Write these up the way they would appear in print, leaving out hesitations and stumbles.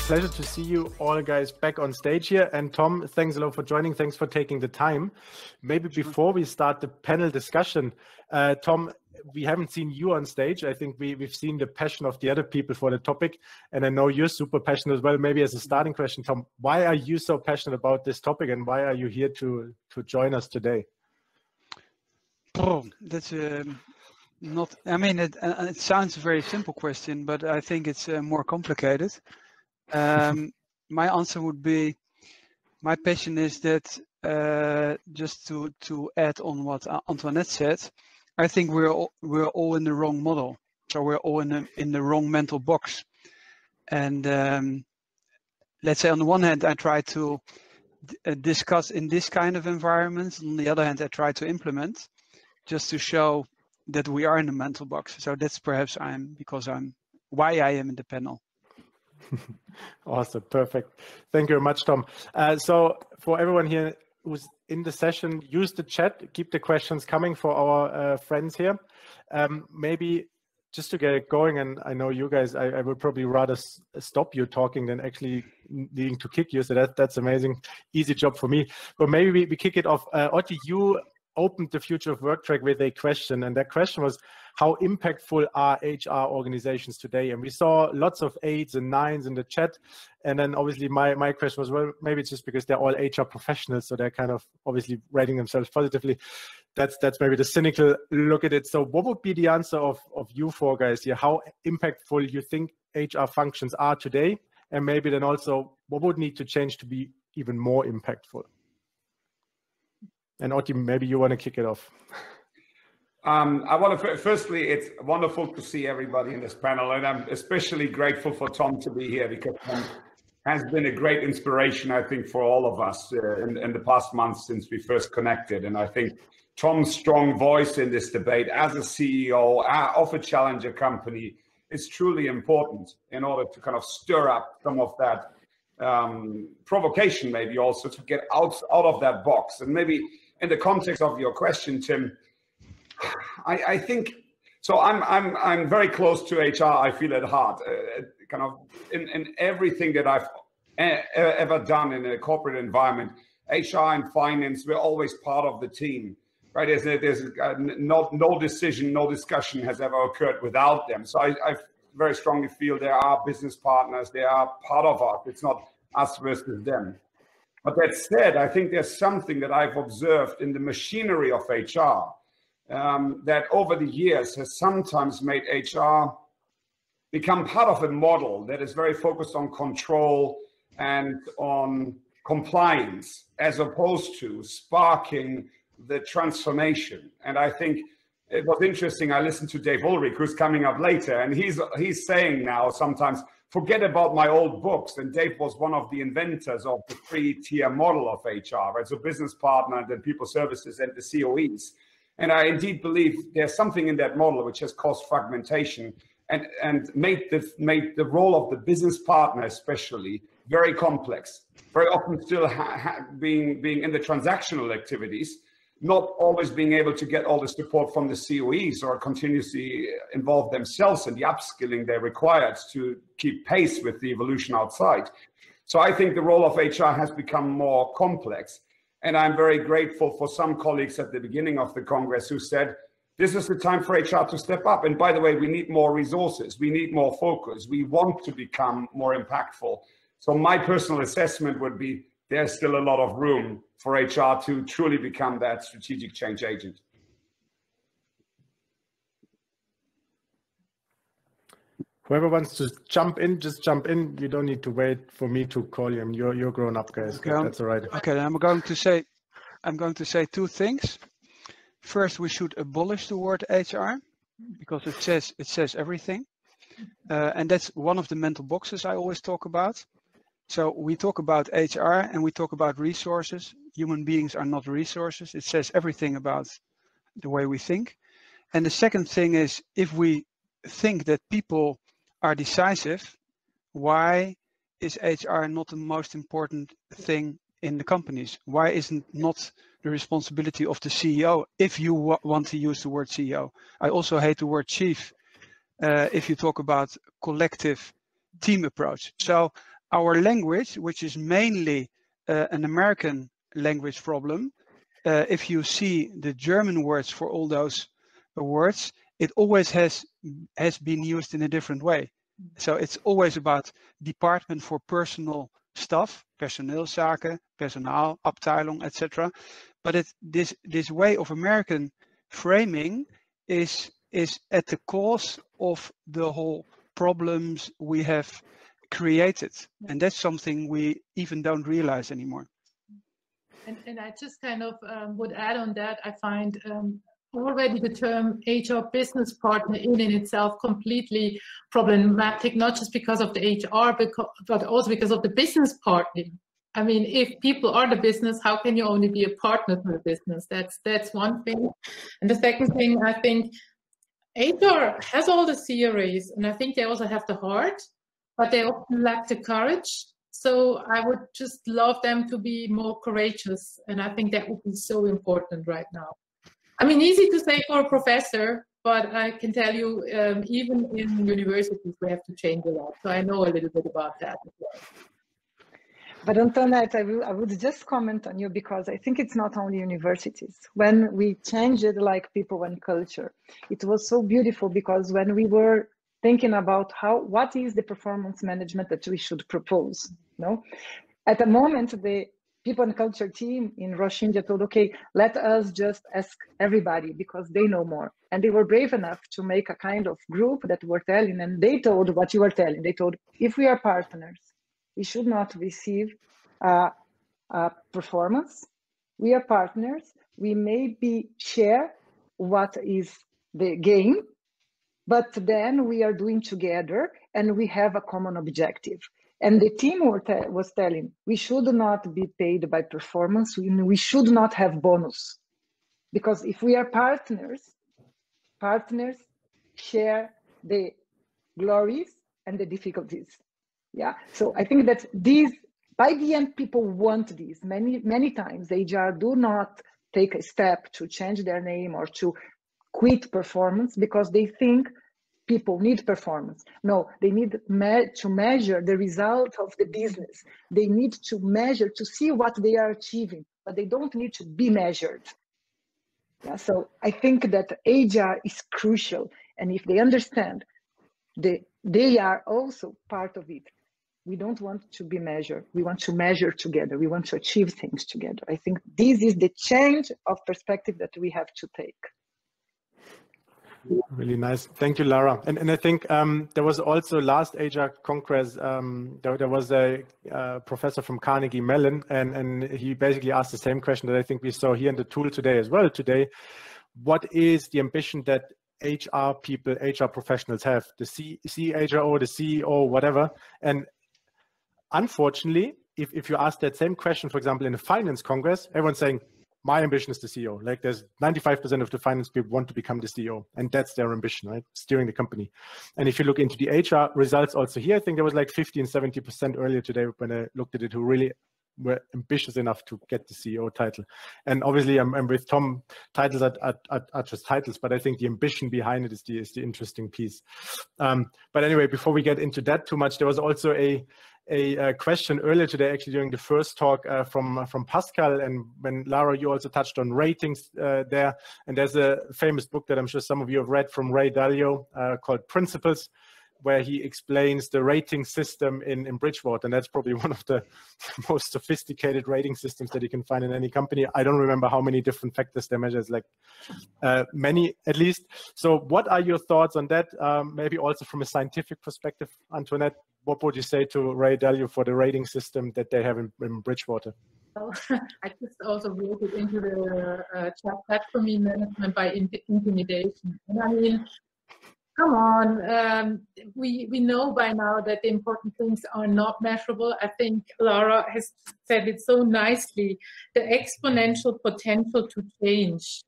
pleasure to see you all guys back on stage here. And Tom, thanks a lot for joining. Thanks for taking the time. Maybe before we start the panel discussion, Tom, we haven't seen you on stage. I think we've seen the passion of the other people for the topic. And I know you're super passionate as well. Maybe as a starting question, Tom, why are you so passionate about this topic and why are you here to join us today? Oh, that's not, I mean, it sounds a very simple question, but I think it's more complicated. My answer would be, my passion is that, just to add on what Antoinette said, I think we're all in the wrong model. So we're all in the wrong mental box. And let's say on the one hand, I try to discuss in this kind of environment. On the other hand, I try to implement just to show that we are in the mental box. So that's perhaps why I am in the panel. Awesome, perfect. Thank you very much, Tom. So for everyone here who's in the session, use the chat, keep the questions coming for our friends here. Maybe just to get it going, and I know you guys, I would probably rather stop you talking than actually needing to kick you, so that's amazing. Easy job for me. But maybe we kick it off. Otti, you opened the Future of Work track with a question, and that question was, how impactful are HR organizations today? And we saw lots of 8s and 9s in the chat. And then obviously my question was, well, maybe it's just because they're all HR professionals, so they're kind of obviously rating themselves positively. That's maybe the cynical look at it. So what would be the answer of you four guys here? How impactful you think HR functions are today? And maybe then also, what would need to change to be even more impactful? And Otti, maybe you want to kick it off. I want to, firstly, it's wonderful to see everybody in this panel, and I'm especially grateful for Tom to be here, because Tom has been a great inspiration, I think, for all of us in the past months since we first connected. And I think Tom's strong voice in this debate as a CEO of a challenger company is truly important in order to kind of stir up some of that provocation, maybe also to get out of that box. And maybe in the context of your question, Tim, I think so. I'm very close to HR. I feel at heart, kind of in everything that I've ever done in a corporate environment. HR and finance, we're always part of the team, right? There's no decision, no discussion has ever occurred without them. So I very strongly feel there are business partners. They are part of us. It's not us versus them. But that said, I think there's something that I've observed in the machinery of HR that over the years has sometimes made HR become part of a model that is very focused on control and on compliance, as opposed to sparking the transformation. And I think it was interesting. I listened to Dave Ulrich, who's coming up later, and he's saying now sometimes, forget about my old books. And Dave was one of the inventors of the 3-tier model of HR, right? So business partner, then people services, and the COEs. And I indeed believe there's something in that model which has caused fragmentation and made the role of the business partner especially very complex. Very often still being in the transactional activities, not always being able to get all the support from the COEs or continuously involve themselves in the upskilling they're required to keep pace with the evolution outside. So I think the role of HR has become more complex. And I'm very grateful for some colleagues at the beginning of the Congress who said, this is the time for HR to step up. And by the way, we need more resources. We need more focus. We want to become more impactful. So my personal assessment would be, there's still a lot of room for HR to truly become that strategic change agent. Whoever wants to jump in, just jump in. You don't need to wait for me to call you. You're grown up, guys. Okay, that's all right. Okay, I'm going to say two things. First, we should abolish the word HR because it says everything, and that's one of the mental boxes I always talk about. So we talk about HR and we talk about resources. Human beings are not resources. It says everything about the way we think. And the second thing is, if we think that people are decisive, why is HR not the most important thing in the companies? Why isn't not the responsibility of the CEO, if you want to use the word CEO? I also hate the word chief if you talk about collective team approach. So our language, which is mainly an American language problem, if you see the German words for all those words, it always has been used in a different way. So it's always about department for personal stuff, personeelszaken, personaal, Abteilung, etc. But this way of American framing is at the cause of the whole problems we have created, and that's something we even don't realize anymore. And I just kind of would add on that. I find already the term HR business partner in itself completely problematic, not just because of the HR, but also because of the business partnering. I mean, if people are the business, how can you only be a partner to the business? That's one thing. And the second thing, I think HR has all the theories, and I think they also have the heart, but they often lack the courage. So I would just love them to be more courageous, and I think that would be so important right now. I mean, easy to say for a professor, but I can tell you, even in universities, we have to change a lot. So I know a little bit about that as well. But Antoinette, I would just comment on you, because I think it's not only universities. When we changed it like people and culture, it was so beautiful, because when we were thinking about what is the performance management that we should propose, at the moment, the people and culture team in Roshinja told, okay, let us just ask everybody, because they know more. And they were brave enough to make a kind of group that were telling, and they told what you were telling. They told, if we are partners, we should not receive performance. We are partners. We maybe share what is the gain, but then we are doing together and we have a common objective. And the team was telling, we should not be paid by performance. We should not have bonus. Because if we are partners share the glories and the difficulties. Yeah. So I think that these, by the end, people want this. Many times HR do not take a step to change their name or to quit performance, because they think people need performance. No, they need to measure the result of the business. They need to measure to see what they are achieving, but they don't need to be measured. Yeah, so I think that HR is crucial. And if they understand that they are also part of it, we don't want to be measured. We want to measure together. We want to achieve things together. I think this is the change of perspective that we have to take. Really nice. Thank you, Lara. And I think there was also last HR Congress, there was a professor from Carnegie Mellon, and he basically asked the same question that I think we saw here in the tool today as well today. What is the ambition that HR people, HR professionals have? The CHRO, the CEO, whatever. And unfortunately, if you ask that same question, for example, in a finance congress, everyone's saying, my ambition is the CEO. Like there's 95% of the finance people want to become the CEO, and that's their ambition, right? Steering the company. And if you look into the HR results also here, I think there was like 50 and 70% earlier today when I looked at it who really were ambitious enough to get the CEO title. And obviously I'm with Tom, titles are just titles, but I think the ambition behind it is the interesting piece. But anyway, before we get into that too much, there was also a question earlier today, actually during the first talk from Pascal, and when Lara, you also touched on ratings there. And there's a famous book that I'm sure some of you have read from Ray Dalio called Principles, where he explains the rating system in Bridgewater. And that's probably one of the most sophisticated rating systems that you can find in any company. I don't remember how many different factors they measure, like many at least. So what are your thoughts on that? Maybe also from a scientific perspective, Antoinette, what would you say to Ray Dalio for the rating system that they have in Bridgewater? Well, I just also wrote it into the chat platform management by intimidation. And I mean, come on, we know by now that the important things are not measurable. I think Lara has said it so nicely. The exponential potential to change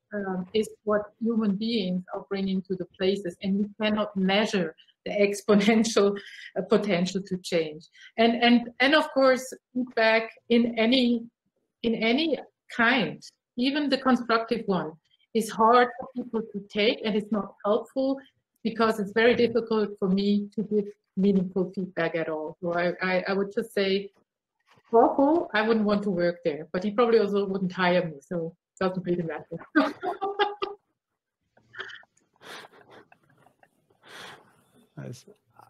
is what human beings are bringing to the places, and we cannot measure the exponential potential to change. And of course, feedback in any kind, even the constructive one, is hard for people to take, and it's not helpful, because it's very difficult for me to give meaningful feedback at all. So I would just say, Rocco, I wouldn't want to work there, but he probably also wouldn't hire me, so it doesn't really matter. Nice.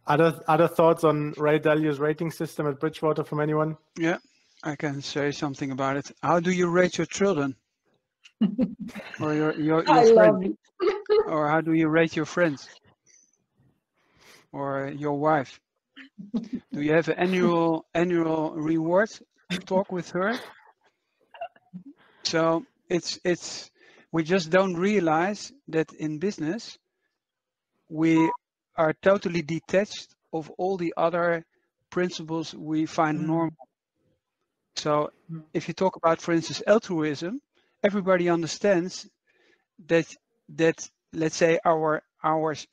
Other thoughts on Ray Dalio's rating system at Bridgewater from anyone? Yeah, I can say something about it. How do you rate your children? Or your I friends? love it. Or how do you rate your friends? Or your wife? Do you have an annual reward talk with her? So we just don't realize that in business we are totally detached of all the other principles we find normal. So if you talk about, for instance, altruism, everybody understands that let's say our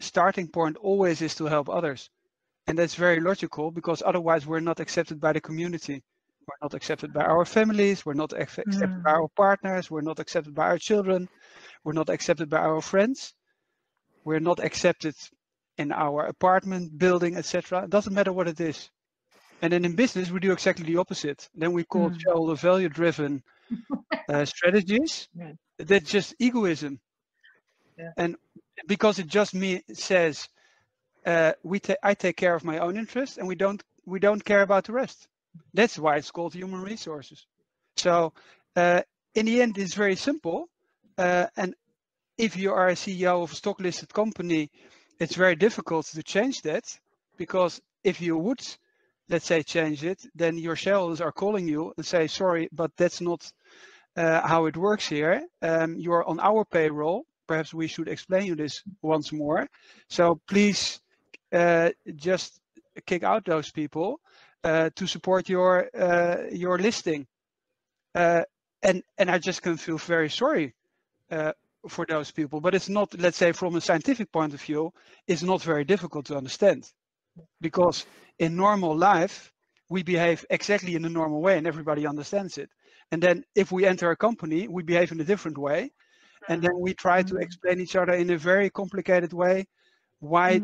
starting point always is to help others. And that's very logical, because otherwise we're not accepted by the community. We're not accepted by our families. We're not accepted by our partners. We're not accepted by our children. We're not accepted by our friends. We're not accepted in our apartment building, etc. It doesn't matter what it is. And then in business, we do exactly the opposite. Then we call shareholder value-driven strategies. Yeah. That's just egoism. Yeah. And because it just says, I take care of my own interests, and we don't care about the rest. That's why it's called human resources. So in the end, it's very simple. And if you are a CEO of a stock listed company, it's very difficult to change that, because if you would, let's say, change it, then your shareholders are calling you and say, sorry, but that's not how it works here. You're on our payroll. Perhaps we should explain you this once more. So please just kick out those people to support your listing. And I just can feel very sorry for those people. But it's not, let's say, from a scientific point of view, it's not very difficult to understand. Because in normal life, we behave exactly in the normal way and everybody understands it. And then if we enter a company, we behave in a different way. And then we try to explain each other in a very complicated way why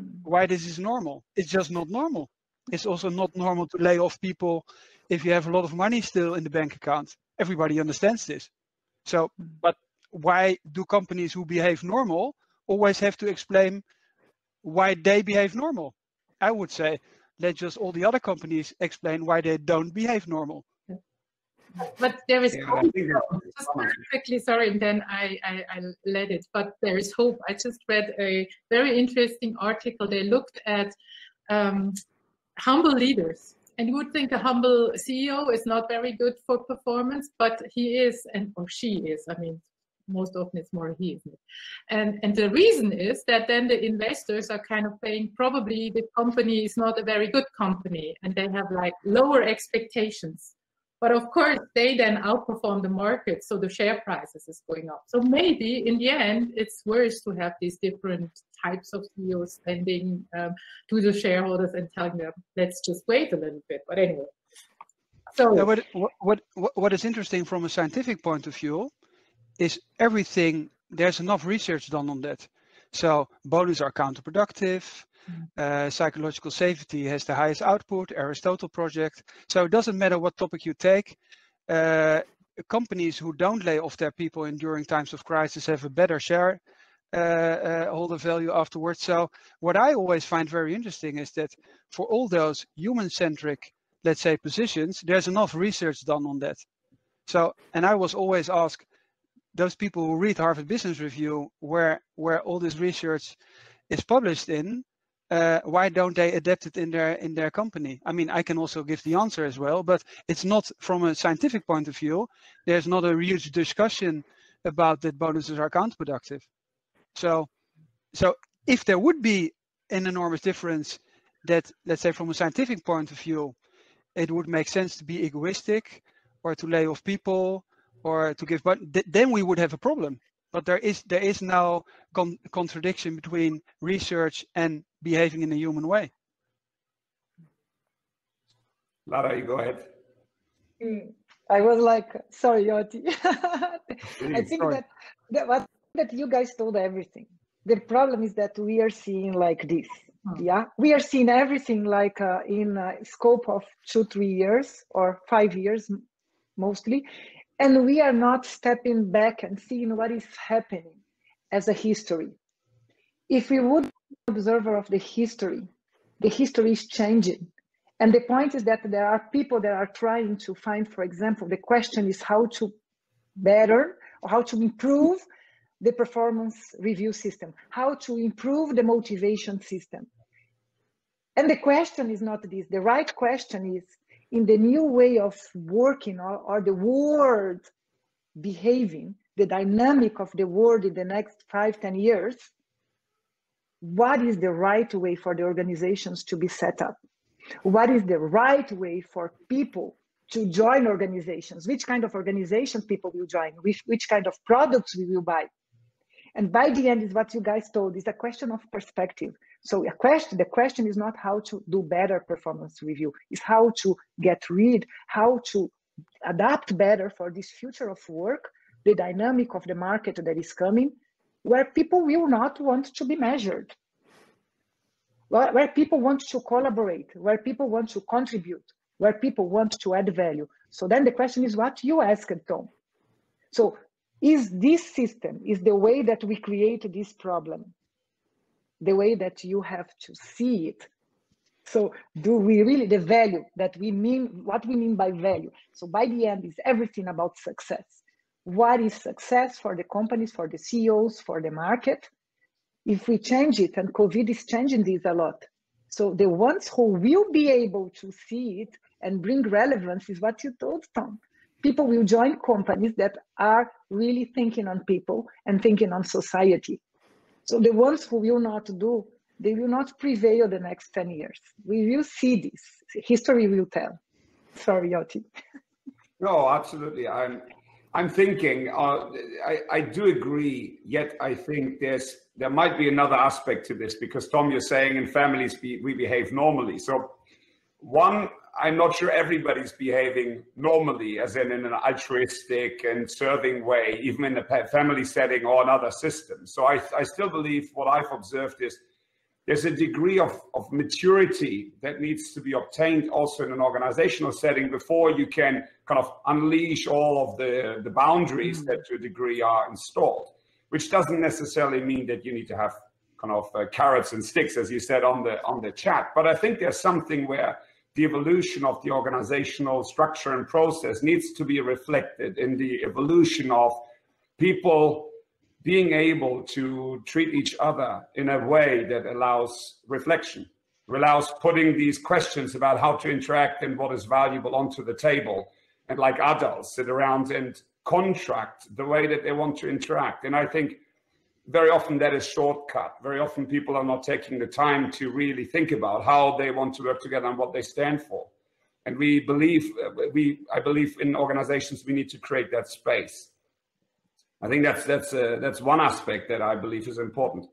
this is normal. It's just not normal. It's also not normal to lay off people if you have a lot of money still in the bank account. Everybody understands this. So, but why do companies who behave normal always have to explain why they behave normal? I would say, let just all the other companies explain why they don't behave normal. But there is hope. Just quickly, sorry, and then I let it. But there is hope. I just read a very interesting article. They looked at humble leaders, and you would think a humble CEO is not very good for performance, but he is, or she is. I mean, most often it's more he, isn't it? And the reason is that then the investors are kind of saying probably the company is not a very good company, and they have like lower expectations. But of course, they then outperform the market, so the share prices is going up. So maybe in the end, it's worse to have these different types of CEOs standing to the shareholders and telling them, let's just wait a little bit. But anyway. So what is interesting from a scientific point of view is everything, there's enough research done on that. So bonuses are counterproductive. Psychological safety has the highest output, Aristotle project. So it doesn't matter what topic you take. Companies who don't lay off their people during times of crisis have a better share holder value afterwards. So what I always find very interesting is that for all those human-centric, let's say, positions, there's enough research done on that. So, and I was always asked, those people who read Harvard Business Review, where all this research is published in, why don't they adapt it in their company? I mean, I can also give the answer as well, but it's not from a scientific point of view. There's not a huge discussion about that bonuses are counterproductive. So if there would be an enormous difference that, let's say, from a scientific point of view, it would make sense to be egoistic or to lay off people or to give, but then we would have a problem. But there is no contradiction between research and behaving in a human way. Lara, you go ahead. I was like, sorry, Otti. I think that you guys told everything. The problem is that we are seeing like this. Yeah, we are seeing everything like in a scope of 2-3 years or 5 years mostly, and we are not stepping back and seeing what is happening as a history. If we would be an observer of the history is changing. And the point is that there are people that are trying to find, for example, the question is how to better or how to improve the performance review system, how to improve the motivation system. And the question is not this. The right question is, in the new way of working or the world behaving, the dynamic of the world in the next 5-10 years, what is the right way for the organizations to be set up? What is the right way for people to join organizations? Which kind of organizations people will join? Which kind of products we will buy? And by the end is what you guys told, is a question of perspective. So the question is not how to do better performance review, it's how to get rid, how to adapt better for this future of work, the dynamic of the market that is coming, where people will not want to be measured, where people want to collaborate, where people want to contribute, where people want to add value. So then the question is what you asked, Tom. So is this system, is the way that we create this problem, the way that you have to see it? So do we really, the value that we mean, what we mean by value? So by the end is everything about success. What is success for the companies, for the CEOs, for the market? If we change it, and COVID is changing this a lot. So the ones who will be able to see it and bring relevance is what you told, Tom. People will join companies that are really thinking on people and thinking on society. So the ones who will not do, they will not prevail the next 10 years. We will see this. History will tell. Sorry, Otti. No, absolutely. I'm thinking, I do agree, yet I think there might be another aspect to this, because Tom, you're saying in families we behave normally. So one, I'm not sure everybody's behaving normally, as in an altruistic and serving way, even in a family setting or another system. So I still believe what I've observed is there's a degree of maturity that needs to be obtained also in an organizational setting before you can kind of unleash all of the boundaries that to a degree are installed, which doesn't necessarily mean that you need to have kind of carrots and sticks, as you said on the chat. But I think there's something where the evolution of the organizational structure and process needs to be reflected in the evolution of people being able to treat each other in a way that allows reflection, allows putting these questions about how to interact and what is valuable onto the table, and like adults sit around and contract the way that they want to interact. And I think very often that is shortcut. Very often people are not taking the time to really think about how they want to work together and what they stand for. And I believe in organizations, we need to create that space. I think that's one aspect that I believe is important.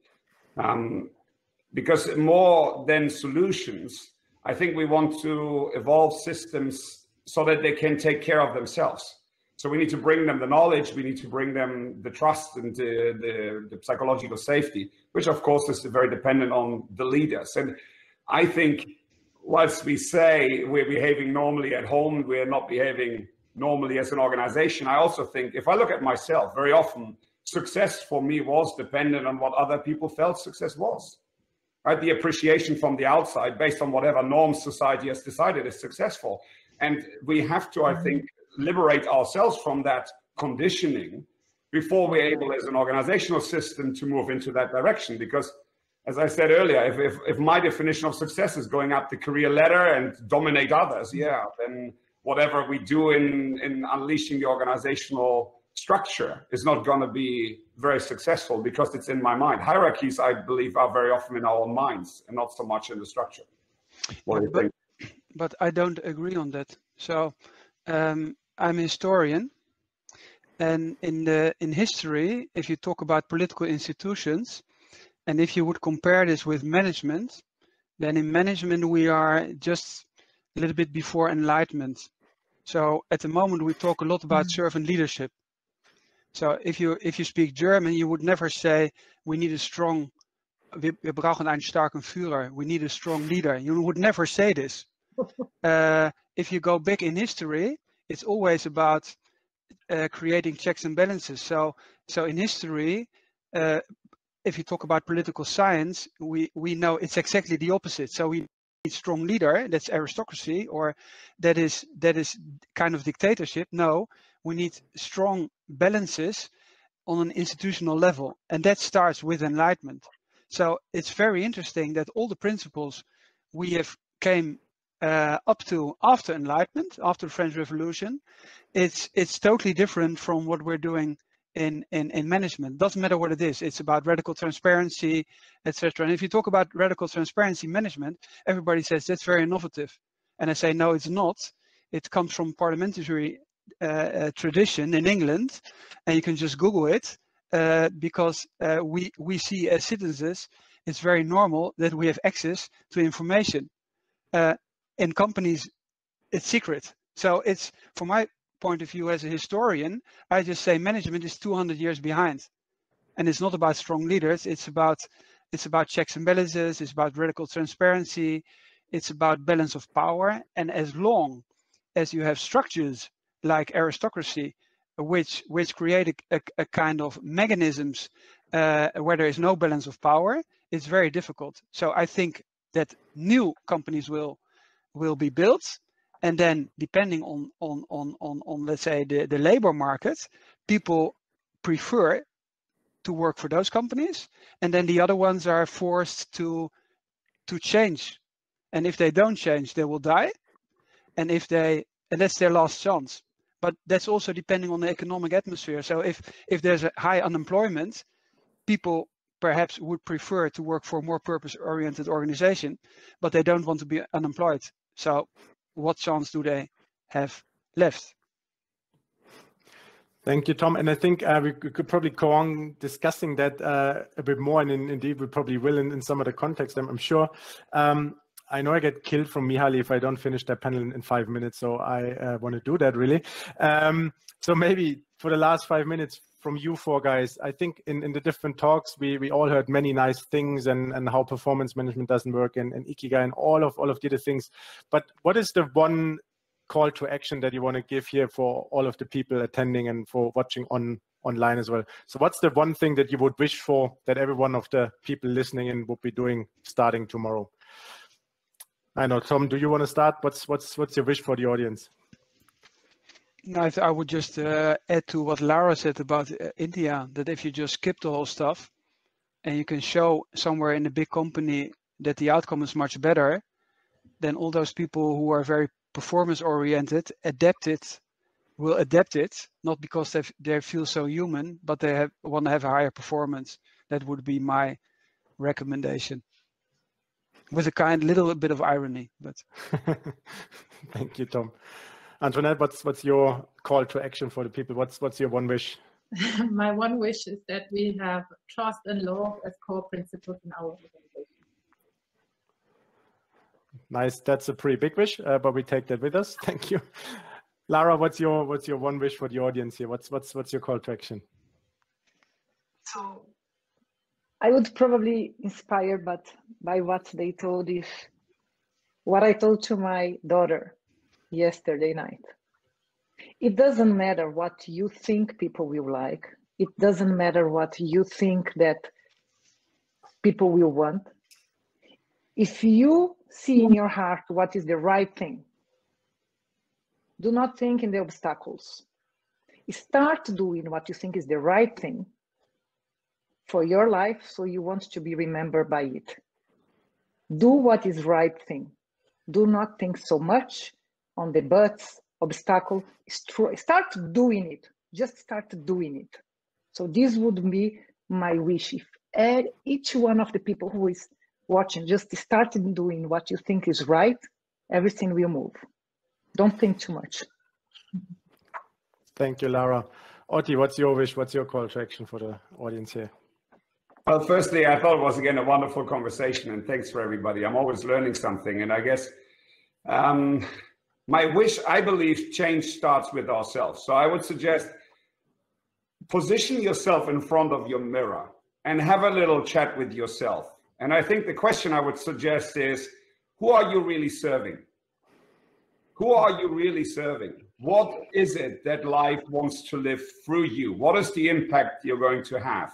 Because more than solutions, I think we want to evolve systems so that they can take care of themselves. So we need to bring them the knowledge, we need to bring them the trust and the psychological safety, which of course is very dependent on the leaders. And I think whilst we say we're behaving normally at home, we're not behaving normally as an organization. I also think if I look at myself, very often success for me was dependent on what other people felt success was, right? The appreciation from the outside based on whatever norms society has decided is successful. And we have to, I think, liberate ourselves from that conditioning before we're able as an organizational system to move into that direction. Because as I said earlier, if my definition of success is going up the career ladder and dominate others, then whatever we do in unleashing the organizational structure is not going to be very successful because it's in my mind. Hierarchies, I believe, are very often in our own minds and not so much in the structure. What do you think? But I don't agree on that. So I'm a historian, and in history, if you talk about political institutions, and if you would compare this with management, then in management we are just a little bit before enlightenment. So at the moment we talk a lot about servant leadership. So if you speak German, you would never say we need a strong wir brauchen einen starken Führer. We need a strong leader. You would never say this. If you go back in history, it's always about creating checks and balances. So in history, if you talk about political science, we know it's exactly the opposite. So we need strong leader, that's aristocracy, or that is kind of dictatorship. No, we need strong balances on an institutional level, and that starts with enlightenment. So it's very interesting that all the principles we have came up to after enlightenment, after the French Revolution, it's totally different from what we're doing in management. Doesn't matter what it is. It's about radical transparency, etc. And if you talk about radical transparency management, everybody says that's very innovative, and I say no, it's not. It comes from parliamentary tradition in England, and you can just Google it, because we see as citizens it's very normal that we have access to information. In companies, it's secret. So it's, from my point of view as a historian, I just say management is 200 years behind, and it's not about strong leaders. It's about checks and balances. It's about radical transparency. It's about balance of power. And as long as you have structures like aristocracy, which create a kind of mechanisms where there is no balance of power, it's very difficult. So I think that new companies will be built, and then depending on let's say the labor market, people prefer to work for those companies, and then the other ones are forced to change. And if they don't change, they will die. And that's their last chance. But that's also depending on the economic atmosphere. So if there's a high unemployment, people perhaps would prefer to work for a more purpose-oriented organization, but they don't want to be unemployed. So what chance do they have left? Thank you, Tom. And I think we could probably go on discussing that a bit more, and indeed we probably will in some of the context, I'm sure. I know I get killed from Mihaly if I don't finish that panel in 5 minutes, so I want to do that really. So maybe for the last 5 minutes from you four guys, I think in the different talks, we all heard many nice things and how performance management doesn't work and Ikigai and all of the other things. But what is the one call to action that you want to give here for all of the people attending and for watching online as well? So what's the one thing that you would wish for that every one of the people listening in would be doing starting tomorrow? I know, Tom, do you want to start? What's your wish for the audience? No, I would just add to what Lara said about India, that if you just skip the whole stuff and you can show somewhere in a big company that the outcome is much better, then all those people who are very performance oriented will adapt it, not because they feel so human, but they want to have a higher performance. That would be my recommendation, with a little bit of irony. But thank you, Tom. Antoinette, what's your call to action for the people? What's your one wish? My one wish is that we have trust and love as core principles in our organization. Nice. That's a pretty big wish, but we take that with us. Thank you. Lara, what's your one wish for the audience here? What's your call to action? So I would probably inspire, but by what they told is what I told to my daughter yesterday night. It doesn't matter what you think people will like. It doesn't matter what you think that people will want. If you see in your heart what is the right thing, do not think in the obstacles. Start doing what you think is the right thing for your life, so you want to be remembered by it. Do what is right thing. Do not think so much on the buts, obstacle. Start doing it. Just start doing it. So this would be my wish. If each one of the people who is watching just start doing what you think is right, everything will move. Don't think too much. Thank you, Lara. Otti, what's your wish? What's your call to action for the audience here? Well, firstly, I thought it was, again, a wonderful conversation, and thanks for everybody. I'm always learning something, and I guess my wish, I believe, change starts with ourselves. So I would suggest position yourself in front of your mirror and have a little chat with yourself. And I think the question I would suggest is, who are you really serving? Who are you really serving? What is it that life wants to live through you? What is the impact you're going to have?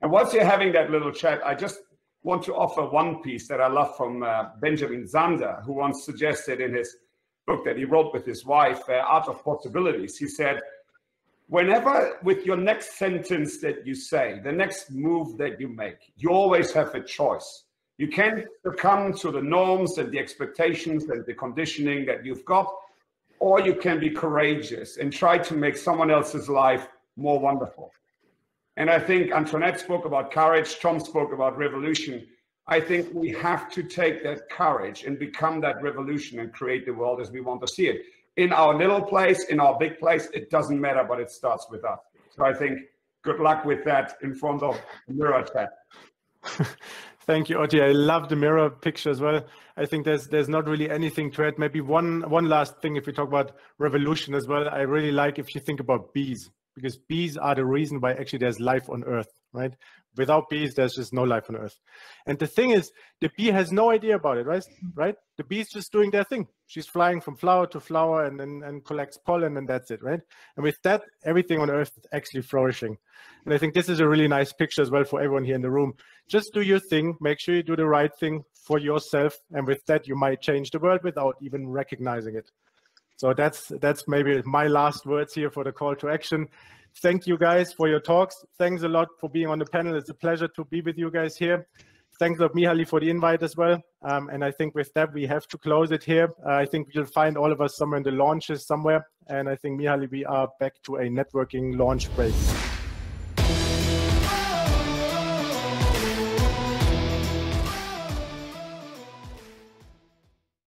And once you're having that little chat, I just want to offer one piece that I love from Benjamin Zander, who once suggested in his book that he wrote with his wife, Art of Possibilities. He said, whenever with your next sentence that you say, the next move that you make, you always have a choice. You can succumb to the norms and the expectations and the conditioning that you've got, or you can be courageous and try to make someone else's life more wonderful. And I think Antoinette spoke about courage, Tom spoke about revolution. I think we have to take that courage and become that revolution and create the world as we want to see it. In our little place, in our big place, it doesn't matter, but it starts with us. So I think good luck with that in front of the mirror chat. Thank you, Otti. I love the mirror picture as well. I think there's not really anything to add. Maybe one last thing, if we talk about revolution as well, I really like if you think about bees, because bees are the reason why actually there's life on Earth, right? Without bees, there's just no life on Earth. And the thing is, the bee has no idea about it, right? The bee's just doing their thing. She's flying from flower to flower and collects pollen, and that's it, right? And with that, everything on Earth is actually flourishing. And I think this is a really nice picture as well for everyone here in the room. Just do your thing. Make sure you do the right thing for yourself. And with that, you might change the world without even recognizing it. So that's maybe my last words here for the call to action. Thank you guys for your talks. Thanks a lot for being on the panel. It's a pleasure to be with you guys here. Thanks a lot, Mihaly, for the invite as well. And I think with that, we have to close it here. I think you'll find all of us somewhere in the launches somewhere. And I think, Mihaly, we are back to a networking launch break.